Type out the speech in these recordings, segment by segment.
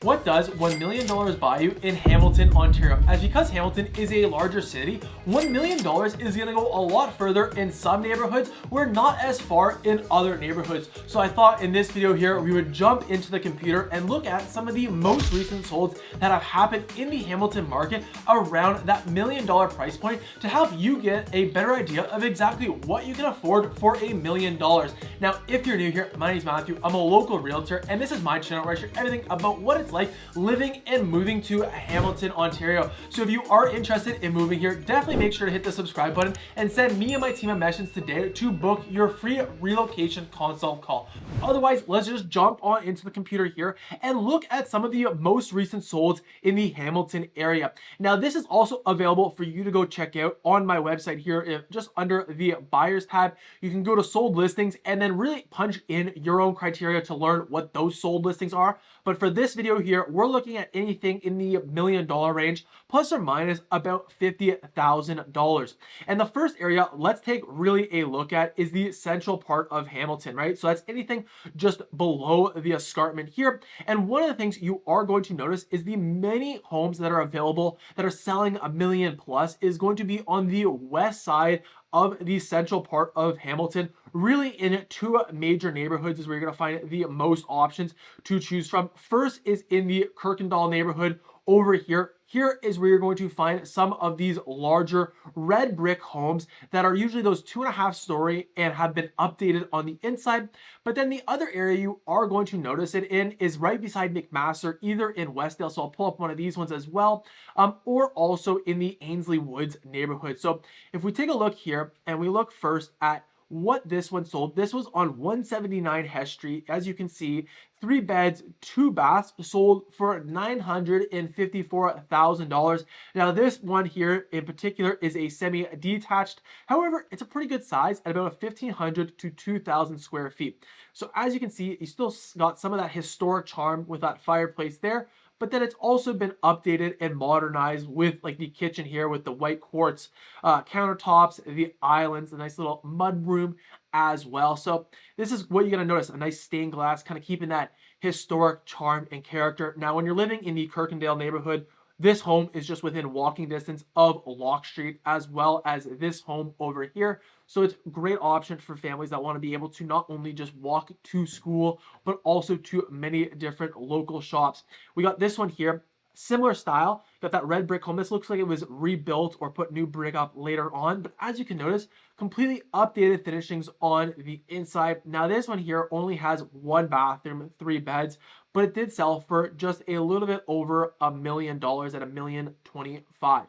What does $1 million buy you in Hamilton, Ontario? As because Hamilton is a larger city, $1 million is going to go a lot further in some neighborhoods where not as far in other neighborhoods. So I thought in this video here, we would jump into the computer and look at some of the most recent solds that have happened in the Hamilton market around that $1 million price point to help you get a better idea of exactly what you can afford for $1 million. Now, if you're new here, my name is Matthew. I'm a local realtor, and this is my channel where I share everything about what it's like living and moving to Hamilton, Ontario. So if you are interested in moving here, definitely make sure to hit the subscribe button and send me and my team a message today to book your free relocation consult call. Otherwise, let's just jump on into the computer here and look at some of the most recent solds in the Hamilton area. Now, this is also available for you to go check out on my website here. If just under the buyers tab, you can go to sold listings and then really punch in your own criteria to learn what those sold listings are. But for this video here, we're looking at anything in the $1 million range, plus or minus about $50,000. And the first area let's take really a look at is the central part of Hamilton, right? So that's anything just below the escarpment here. And one of the things you are going to notice is the many homes that are available that are selling $1 million plus is going to be on the west side of the central part of Hamilton. Really in two major neighborhoods is where you're going to find the most options to choose from. First is in the Kirkendall neighborhood over here. Here is where you're going to find some of these larger red brick homes that are usually those 2.5 story and have been updated on the inside. But then the other area you are going to notice it in is right beside McMaster, either in Westdale. So I'll pull up one of these ones as well, or also in the Ainsley Woods neighborhood. So if we take a look here and we look first at what this one sold, this was on 179 Hess Street. As you can see, 3 beds, 2 baths, sold for $954,000. Now this one here in particular is a semi-detached. However, it's a pretty good size at about 1,500 to 2,000 square feet. So as you can see, you still got some of that historic charm with that fireplace there, but then it's also been updated and modernized with like the kitchen here with the white quartz countertops, the islands, a nice little mud room as well. So this is what you're going to notice, a nice stained glass, kind of keeping that historic charm and character. Now, when you're living in the Kirkendale neighborhood, this home is just within walking distance of Locke Street, as well as this home over here. So it's a great option for families that want to be able to not only just walk to school, but also to many different local shops. We got this one here, similar style, got that red brick home. This looks like it was rebuilt or put new brick up later on, but as you can notice, completely updated finishings on the inside. Now this one here only has 1 bathroom, 3 beds, but it did sell for just a little bit over $1 million at $1,025,000.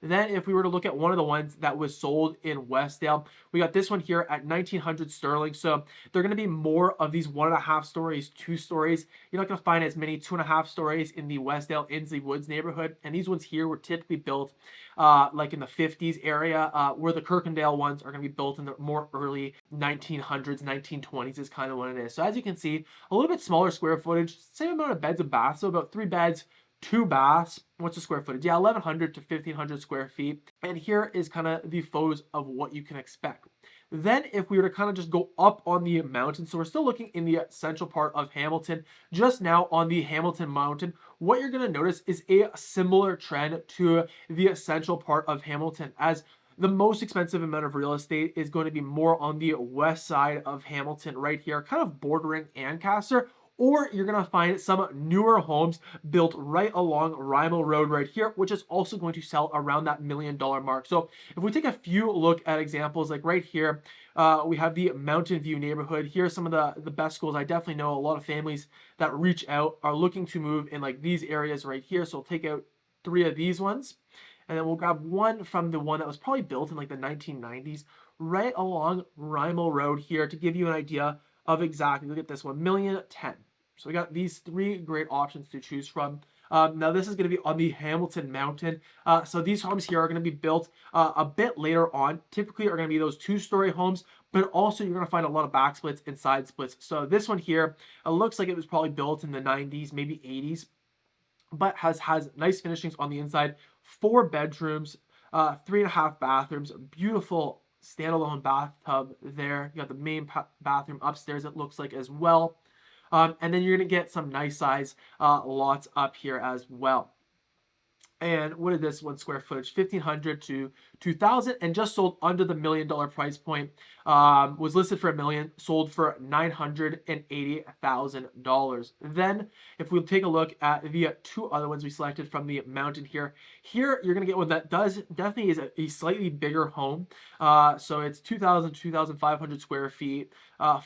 Then if we were to look at one of the ones that was sold in Westdale, we got this one here at 1,900 sterling. So they're going to be more of these 1.5 stories, 2 stories. You're not going to find as many 2.5 stories in the Westdale Ainsley Woods neighborhood. And these ones here were typically built like in the 50s area, where the Kirkendale ones are going to be built in the more early 1900s, 1920s is kind of what it is. So as you can see, a little bit smaller square footage, same amount of beds and baths, so about 3 beds, 2 baths. What's the square footage? Yeah, 1,100 to 1,500 square feet. And here is kind of the photos of what you can expect. Then if we were to kind of just go up on the mountain, so we're still looking in the central part of Hamilton, just now on the Hamilton Mountain, what you're going to notice is a similar trend to the central part of Hamilton, as the most expensive amount of real estate is going to be more on the west side of Hamilton right here, kind of bordering Ancaster. Or you're going to find some newer homes built right along Rymel Road right here, which is also going to sell around that $1 million mark. So if we take a few look at examples, like right here, we have the Mountain View neighborhood. Here are some of the best schools. I definitely know a lot of families that reach out are looking to move in like these areas right here. So we'll take out 3 of these ones. And then we'll grab one from the one that was probably built in like the 1990s, right along Rymel Road here to give you an idea of exactly, look at this one, $1,010,000. So we got these 3 great options to choose from. Now this is going to be on the Hamilton Mountain. So these homes here are going to be built a bit later on. Typically are going to be those 2-story homes, but also you're going to find a lot of back splits and side splits. So this one here, it looks like it was probably built in the 90s, maybe 80s, but has nice finishings on the inside. 4 bedrooms, 3.5 bathrooms, beautiful standalone bathtub there. You got the main bathroom upstairs, it looks like as well. And then you're going to get some nice size lots up here as well. And what is this one square footage? 1,500 to 2,000, and just sold under the $1 million price point. Was listed for $1 million, sold for $980,000. Then, if we take a look at the two other ones we selected from the mountain here, you're gonna get one that definitely is a slightly bigger home. So it's 2,000 to 2,500 square feet,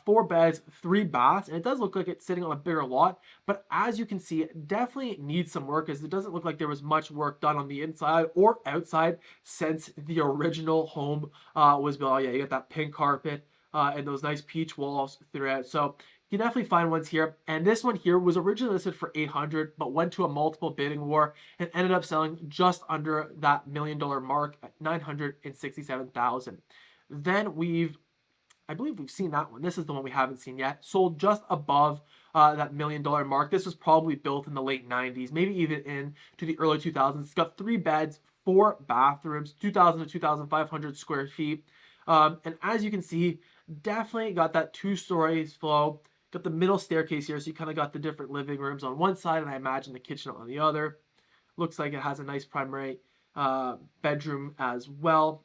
4 beds, 3 baths, and it does look like it's sitting on a bigger lot. But as you can see, it definitely needs some work, as it doesn't look like there was much work done on the inside or outside since the original home was built. Oh yeah, you got that pink carpet and those nice peach walls throughout. So you can definitely find ones here. And this one here was originally listed for 800, but went to a multiple bidding war and ended up selling just under that $1 million mark at 967,000. Then I believe we've seen that one. This is the one we haven't seen yet. Sold just above that $1 million mark. This was probably built in the late 90s, maybe even into the early 2000s. It's got 3 beds, 4 bathrooms, 2,000 to 2,500 square feet. And as you can see, definitely got that 2 stories flow. Got the middle staircase here, so you kind of got the different living rooms on one side, and I imagine the kitchen on the other. Looks like it has a nice primary bedroom as well.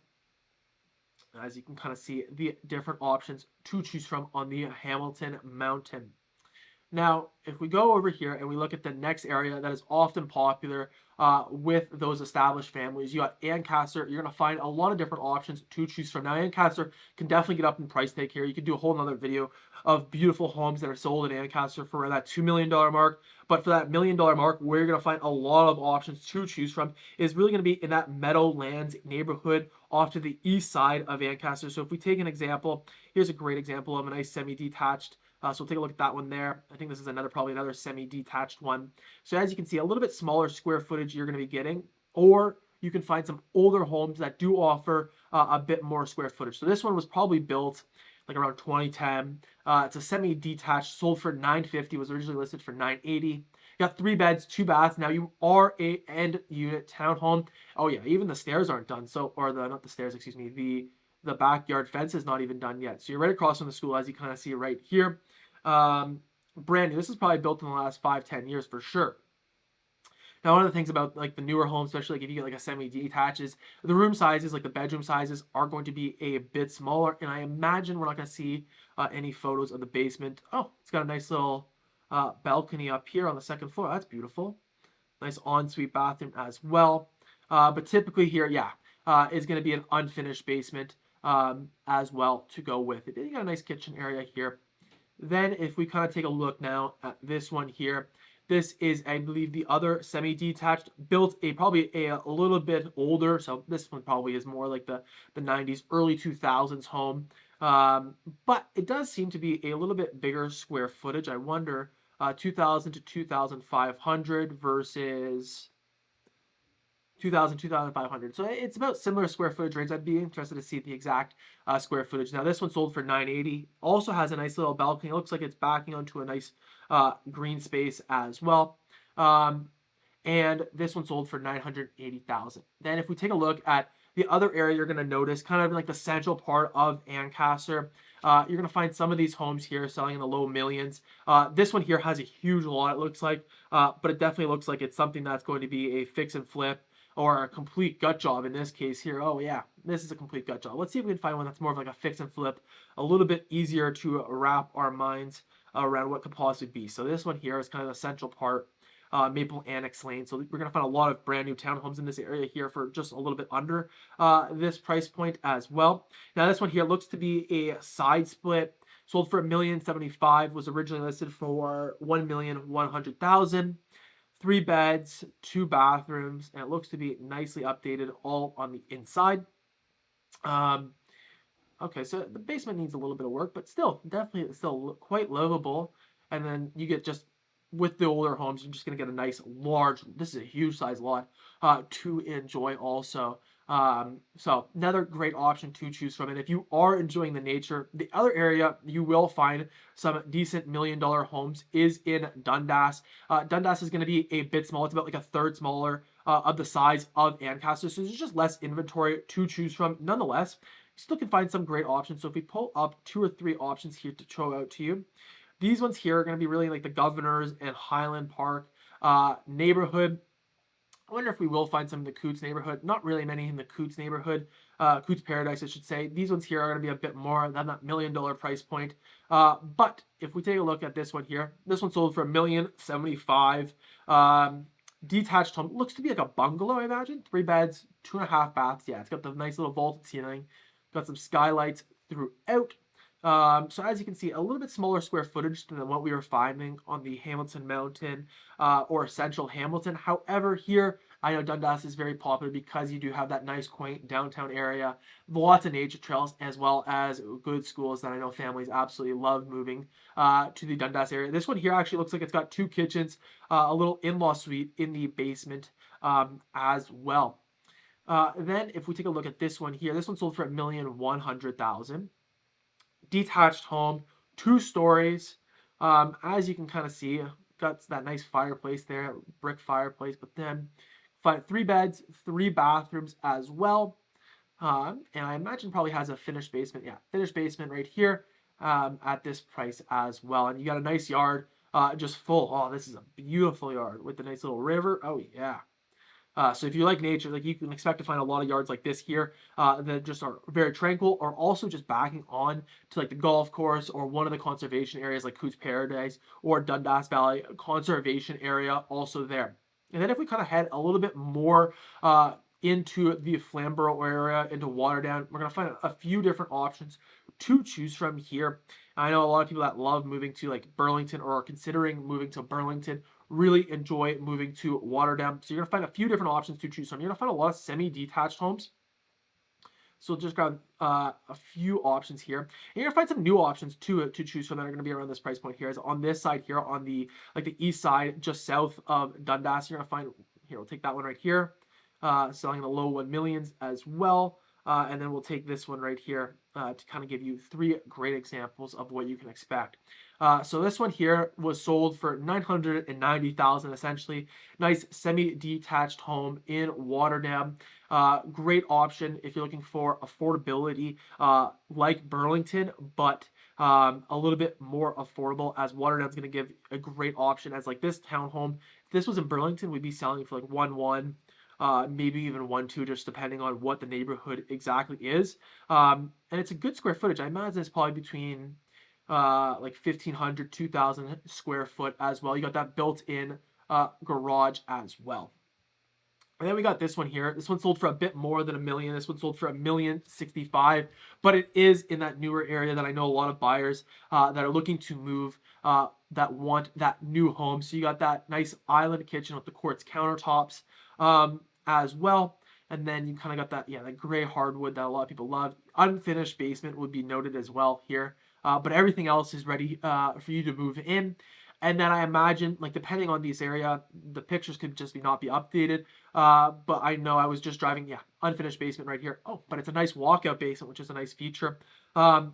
As you can kind of see, the different options to choose from on the Hamitlon Mountain. Now, if we go over here and we look at the next area that is often popular with those established families, you got Ancaster. You're going to find a lot of different options to choose from. Now, Ancaster can definitely get up in price tag here. You could do a whole nother video of beautiful homes that are sold in Ancaster for that $2 million mark. But for that $1 million mark, where you're going to find a lot of options to choose from is really going to be in that Meadowlands neighborhood off to the east side of Ancaster. So if we take an example, here's a great example of a nice semi-detached. So we'll take a look at that one there. I think this is probably another semi-detached one. So as you can see, a little bit smaller square footage you're going to be getting, or you can find some older homes that do offer a bit more square footage. So this one was probably built like around 2010. It's a semi-detached, sold for $950, was originally listed for $980. You got 3 beds, 2 baths. Now you are a end unit townhome. Oh yeah, even the stairs aren't done. So, or not the stairs, excuse me, the backyard fence is not even done yet. So you're right across from the school, as you kind of see right here. Brand new. This is probably built in the last 5-10 years for sure. Now, one of the things about like the newer homes, especially like if you get like a semi-detached, is the room sizes, like the bedroom sizes, are going to be a bit smaller. And I imagine we're not going to see any photos of the basement. Oh, it's got a nice little balcony up here on the 2nd floor. That's beautiful. Nice ensuite bathroom as well. But typically here, yeah, is going to be an unfinished basement as well to go with it. You got a nice kitchen area here. Then if we kind of take a look now at this one here, this is, I believe, the other semi-detached, built probably a little bit older. So this one probably is more like the 90s, early 2000s home. But it does seem to be a little bit bigger square footage. I wonder, 2,000 to 2,500 versus 2,000, 2,500. So it's about similar square footage range. I'd be interested to see the exact square footage. Now this one sold for $980. Also has a nice little balcony. It looks like it's backing onto a nice green space as well. And this one sold for $980,000. Then if we take a look at the other area, you're going to notice kind of like the central part of Ancaster. You're going to find some of these homes here selling in the low millions. This one here has a huge lot, it looks like, but it definitely looks like it's something that's going to be a fix and flip or a complete gut job in this case here. Oh yeah, this is a complete gut job. Let's see if we can find one that's more of like a fix and flip, a little bit easier to wrap our minds around what could possibly be. So this one here is kind of the central part, Maple Annex Lane. So we're going to find a lot of brand new townhomes in this area here for just a little bit under this price point as well. Now this one here looks to be a side split. Sold for $1,075,000, was originally listed for $1,100,000. 3 beds, 2 bathrooms, and it looks to be nicely updated all on the inside. Okay, so the basement needs a little bit of work, but still, definitely still quite livable. And then you get just, with the older homes, you're just going to get a nice large, this is a huge size lot to enjoy also. So another great option to choose from. And if you are enjoying the nature, the other area you will find some decent $1 million homes is in Dundas. Dundas is going to be a bit small. It's about like a third smaller of the size of Ancaster. So there's just less inventory to choose from. Nonetheless, you still can find some great options. So if we pull up 2 or 3 options here to show out to you, These ones here are going to be really like the Governors and Highland Park neighborhood. I wonder if we will find some in the Coots neighborhood. Not really many in the Coots neighborhood. Coots Paradise, I should say. These ones here are going to be a bit more than that $1 million price point. But if we take a look at this one here, this one sold for $1,075,000. Detached home. Looks to be like a bungalow, I imagine. 3 beds, 2.5 baths. Yeah, it's got the nice little vaulted ceiling. Got some skylights throughout. So as you can see, a little bit smaller square footage than what we were finding on the Hamitlon Mountain or Central Hamilton. However, here, I know Dundas is very popular because you do have that nice, quaint downtown area, lots of nature trails, as well as good schools that I know families absolutely love moving to the Dundas area. This one here actually looks like it's got 2 kitchens, a little in-law suite in the basement as well. Then if we take a look at this one here, this one sold for $1,100,000. Detached home, 2 stories. As you can kind of see, got that nice fireplace there, brick fireplace, but then 3 beds, 3 bathrooms as well. And I imagine probably has a finished basement. Yeah, finished basement right here at this price as well. And you got a nice yard just full. Oh, this is a beautiful yard with the nice little river. Oh, yeah. So if you like nature, like you can expect to find a lot of yards like this here that just are very tranquil, or also just backing on to like the golf course or one of the conservation areas like Coots Paradise or Dundas Valley conservation area also there. And then if we kind of head a little bit more into the Flamborough area, into Waterdown, we're going to find a few different options to choose from here. I know a lot of people that love moving to like Burlington or are considering moving to Burlington really enjoy moving to Waterdown. So you're gonna find a few different options to choose from. You're gonna find a lot of semi-detached homes. So just grab a few options here. And you're gonna find some new options to choose from that are gonna be around this price point here. Is on this side here, on the east side, just south of Dundas. You're gonna find here. We'll take that one right here, selling in the low 1 millions as well. And then we'll take this one right here to kind of give you 3 great examples of what you can expect. So this one here was sold for $990,000, essentially. Nice semi-detached home in Waterdown. Great option if you're looking for affordability, like Burlington, but a little bit more affordable, as Waterdown's going to give a great option as like this townhome. If this was in Burlington, we'd be selling for like 1.1. Maybe even 1.2, just depending on what the neighborhood exactly is. And it's a good square footage. I imagine it's probably between like 1,500, 2,000 square foot as well. You got that built-in garage as well. And then we got this one here. This one sold for a bit more than $1 million. This one sold for $1,065,000, but it is in that newer area that I know a lot of buyers that are looking to move that want that new home. So you got that nice island kitchen with the quartz countertops as well. And then you kind of got that, yeah, that gray hardwood that a lot of people love. Unfinished basement would be noted as well here. But everything else is ready for you to move in. And then I imagine, like, depending on this area, the pictures could just not be updated. But I know I was just driving, yeah, unfinished basement right here. Oh, but it's a nice walkout basement, which is a nice feature. You're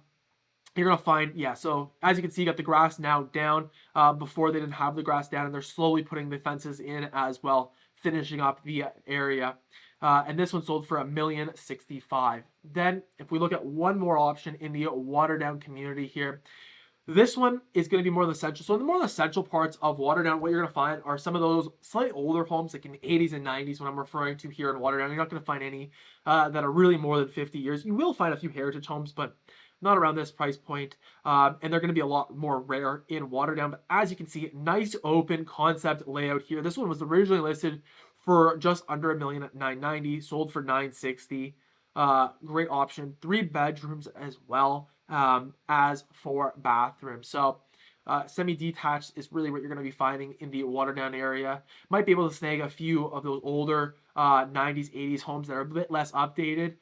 going to find, yeah, so as you can see, you got the grass now down. Before they didn't have the grass down, and they're slowly putting the fences in as well, finishing up the area. And this one sold for $1,065,000. Then, if we look at one more option in the Waterdown community here, this one is going to be more of the central. So, in the more of the central parts of Waterdown, what you're going to find are some of those slightly older homes, like in the 80s and 90s, when I'm referring to here in Waterdown. You're not going to find any that are really more than 50 years. You will find a few heritage homes, but not around this price point. And they're going to be a lot more rare in Waterdown. But as you can see, nice open concept layout here. This one was originally listed for just under $1 million at $990, sold for $960. Great option. 3 bedrooms as well as 4 bathrooms. So semi-detached is really what you're going to be finding in the Waterdown area. Might be able to snag a few of those older 90s, 80s homes that are a bit less updated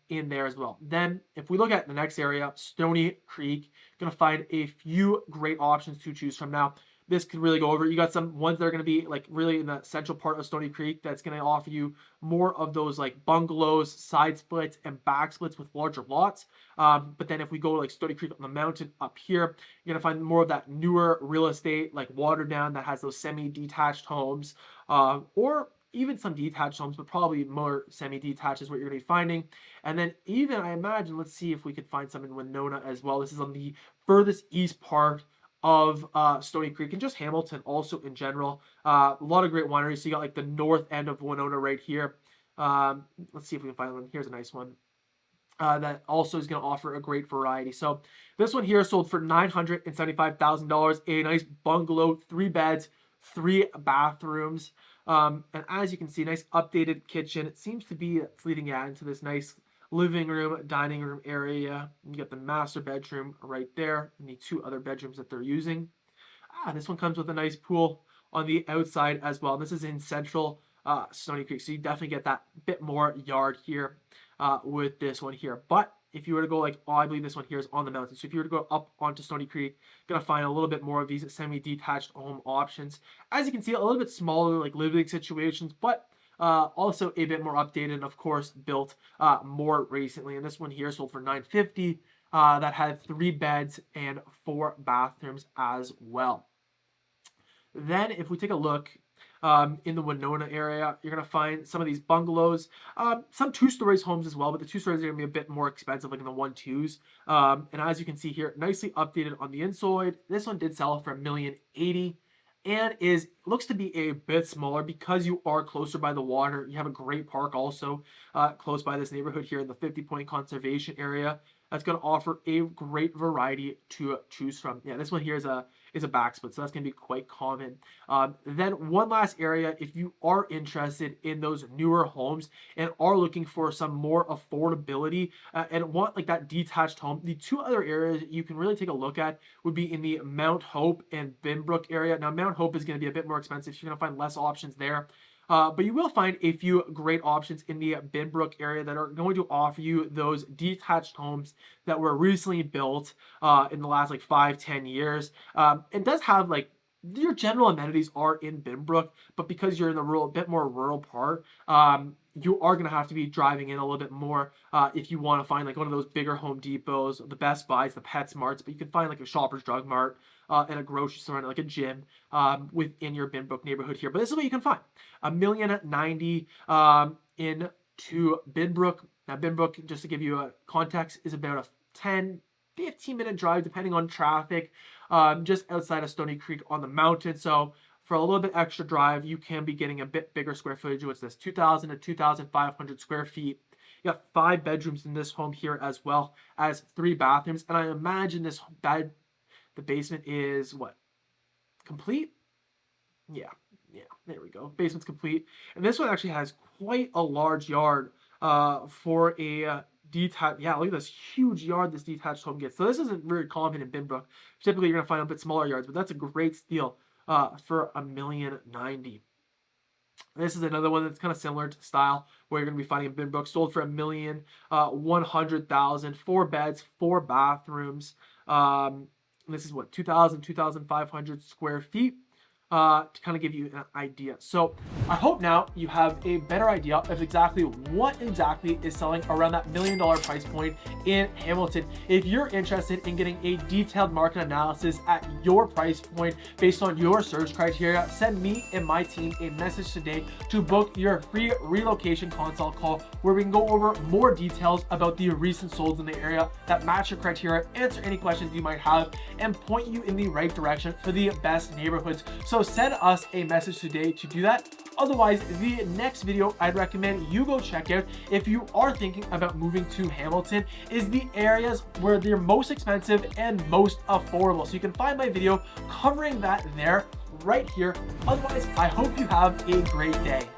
in there as well. Then, if we look at the next area, Stoney Creek, going to find a few great options to choose from. Now, this could really go over. You got some ones that are going to be like really in the central part of Stoney Creek that's going to offer you more of those like bungalows, side splits, and back splits with larger lots. But then if we go like Stoney Creek on the mountain up here, you're going to find more of that newer real estate like Waterdown that has those semi-detached homes or even some detached homes, but probably more semi-detached is what you're going to be finding. And then even, I imagine, let's see if we could find some in Winona as well. This is on the furthest east part of Stoney Creek and just Hamilton also in general. A lot of great wineries. So you got like the north end of Winona right here. Let's see if we can find one. Here's a nice one. That also is going to offer a great variety. So this one here sold for $975,000. A nice bungalow, 3 beds, 3 bathrooms. And as you can see, nice updated kitchen. It seems to be leading out into this nice living room, dining room area. You got the master bedroom right there, and the 2 other bedrooms that they're using. This one comes with a nice pool on the outside as well. This is in central Stoney Creek, so you definitely get that bit more yard here with this one here. But if you were to go like, I believe this one here is on the mountain. So if you were to go up onto Stoney Creek, you're going to find a little bit more of these semi-detached home options. As you can see, a little bit smaller like living situations, but also a bit more updated and of course built more recently. And this one here sold for $950,000. That had 3 beds and 4 bathrooms as well. Then if we take a look in the Winona area, you're going to find some of these bungalows, some 2-story homes as well, but the 2 stories are going to be a bit more expensive, like in the 1-2s. And as you can see here, nicely updated on the inside. This one did sell for $1,080,000 and looks to be a bit smaller because you are closer by the water. You have a great park also close by this neighborhood here in the 50-point conservation area. That's going to offer a great variety to choose from. Yeah, this one here is a back split, so that's going to be quite common. Then one last area, if you are interested in those newer homes and are looking for some more affordability and want like that detached home, the 2 other areas you can really take a look at would be in the Mt Hope and Binbrook area. Now, Mt Hope is going to be a bit more expensive, so you're going to find less options there. But you will find a few great options in the Binbrook area that are going to offer you those detached homes that were recently built in the last like 5-10 years. It does have like your general amenities are in Binbrook, but because you're in the bit more rural part, you are going to have to be driving in a little bit more if you want to find like one of those bigger Home Depots, the Best Buys, the PetSmarts, but you can find like a Shoppers Drug Mart and a grocery store and like a gym within your Binbrook neighborhood here. But this is what you can find. $1,090,000 into Binbrook. Now Binbrook, just to give you a context, is about a 10-15 minute drive depending on traffic, just outside of Stoney Creek on the mountain. So for a little bit extra drive, you can be getting a bit bigger square footage. What's this? 2,000 to 2,500 square feet. You got 5 bedrooms in this home here as well as 3 bathrooms. And I imagine the basement is what? Complete? Yeah, there we go. Basement's complete. And this one actually has quite a large yard for a detached. Yeah, look at this huge yard this detached home gets. So this isn't very common in Binbrook. Typically, you're going to find a bit smaller yards, but that's a great steal for $1,090,000. This is another one that's kind of similar to the style where you're going to be finding in Binbrook. Sold for $1,100,000. 4 beds, 4 bathrooms. This is what, 2,500 square feet. To kind of give you an idea. So I hope now you have a better idea of exactly what exactly is selling around that $1 million price point in Hamilton. If you're interested in getting a detailed market analysis at your price point based on your search criteria, send me and my team a message today to book your free relocation consult call where we can go over more details about the recent solds in the area that match your criteria, answer any questions you might have, and point you in the right direction for the best neighborhoods. So send us a message today to do that. Otherwise, the next video I'd recommend you go check out if you are thinking about moving to Hamilton is the areas where they're most expensive and most affordable. So you can find my video covering that there right here. Otherwise, I hope you have a great day.